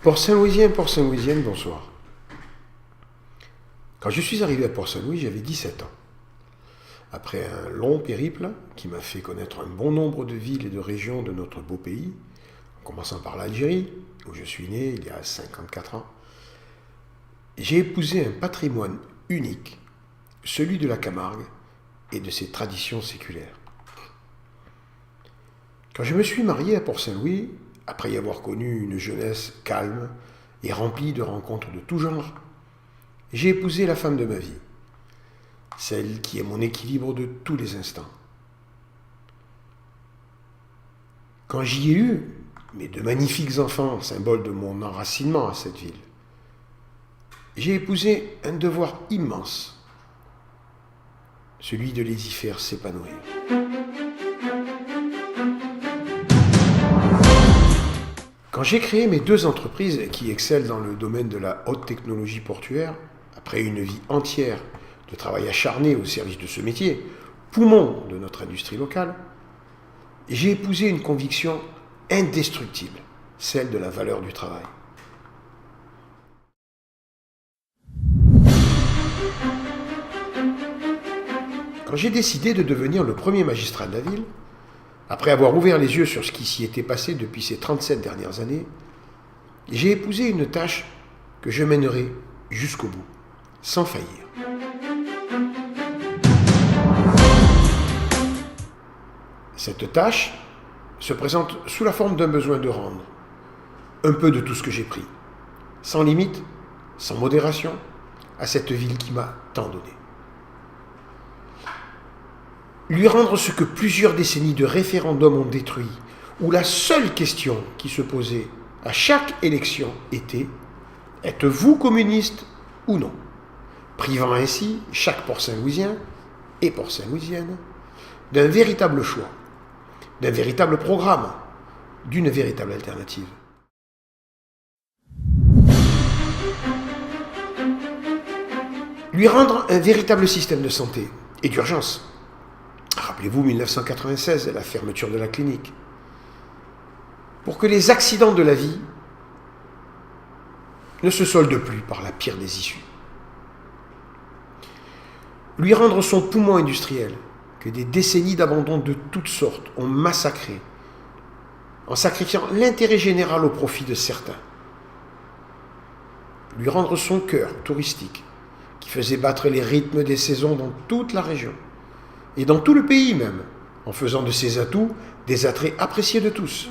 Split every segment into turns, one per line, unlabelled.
Port-Saint-Louisien, Port-Saint-Louisienne, bonsoir. Quand je suis arrivé à Port-Saint-Louis, j'avais 17 ans. Après un long périple qui m'a fait connaître un bon nombre de villes et de régions de notre beau pays, en commençant par l'Algérie, où je suis né il y a 54 ans, j'ai épousé un patrimoine unique, celui de la Camargue et de ses traditions séculaires. Quand je me suis marié à Port-Saint-Louis, après y avoir connu une jeunesse calme et remplie de rencontres de tout genre, j'ai épousé la femme de ma vie, celle qui est mon équilibre de tous les instants. Quand j'y ai eu mes deux magnifiques enfants, symbole de mon enracinement à cette ville, j'ai épousé un devoir immense, celui de les y faire s'épanouir. Quand j'ai créé mes deux entreprises qui excellent dans le domaine de la haute technologie portuaire, après une vie entière de travail acharné au service de ce métier, poumon de notre industrie locale, j'ai épousé une conviction indestructible, celle de la valeur du travail. Quand j'ai décidé de devenir le premier magistrat de la ville, après avoir ouvert les yeux sur ce qui s'y était passé depuis ces 37 dernières années, j'ai épousé une tâche que je mènerai jusqu'au bout, sans faillir. Cette tâche se présente sous la forme d'un besoin de rendre un peu de tout ce que j'ai pris, sans limite, sans modération, à cette ville qui m'a tant donné. Lui rendre ce que plusieurs décennies de référendums ont détruit, où la seule question qui se posait à chaque élection était « Êtes-vous communiste ou non ?» privant ainsi chaque Port-Saint-Louisien et Port-Saint-Louisienne d'un véritable choix, d'un véritable programme, d'une véritable alternative. Lui rendre un véritable système de santé et d'urgence. Rappelez-vous 1996, la fermeture de la clinique. Pour que les accidents de la vie ne se soldent plus par la pire des issues. Lui rendre son poumon industriel, que des décennies d'abandon de toutes sortes ont massacré, en sacrifiant l'intérêt général au profit de certains. Lui rendre son cœur touristique, qui faisait battre les rythmes des saisons dans toute la région, et dans tout le pays même, en faisant de ses atouts des attraits appréciés de tous.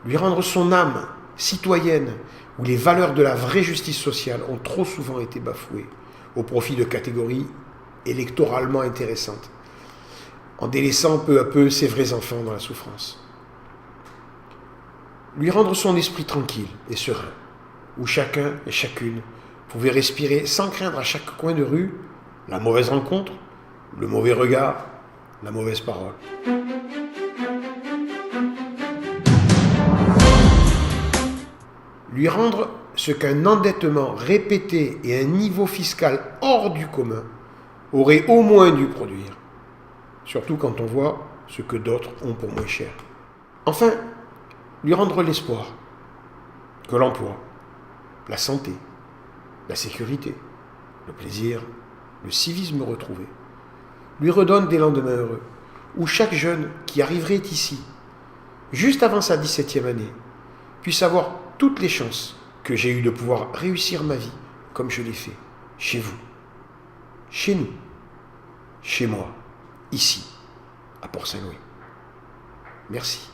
Lui rendre son âme citoyenne, où les valeurs de la vraie justice sociale ont trop souvent été bafouées, au profit de catégories électoralement intéressantes, en délaissant peu à peu ses vrais enfants dans la souffrance. Lui rendre son esprit tranquille et serein, où chacun et chacune pouvait respirer sans craindre à chaque coin de rue la mauvaise rencontre, le mauvais regard, la mauvaise parole. Lui rendre ce qu'un endettement répété et un niveau fiscal hors du commun auraient au moins dû produire, surtout quand on voit ce que d'autres ont pour moins cher. Enfin, lui rendre l'espoir que l'emploi, la santé, la sécurité, le plaisir, le civisme retrouvé, lui redonne des lendemains heureux, où chaque jeune qui arriverait ici, juste avant sa 17e année, puisse avoir toutes les chances que j'ai eues de pouvoir réussir ma vie comme je l'ai fait, chez vous, chez nous, chez moi, ici, à Port-Saint-Louis. Merci.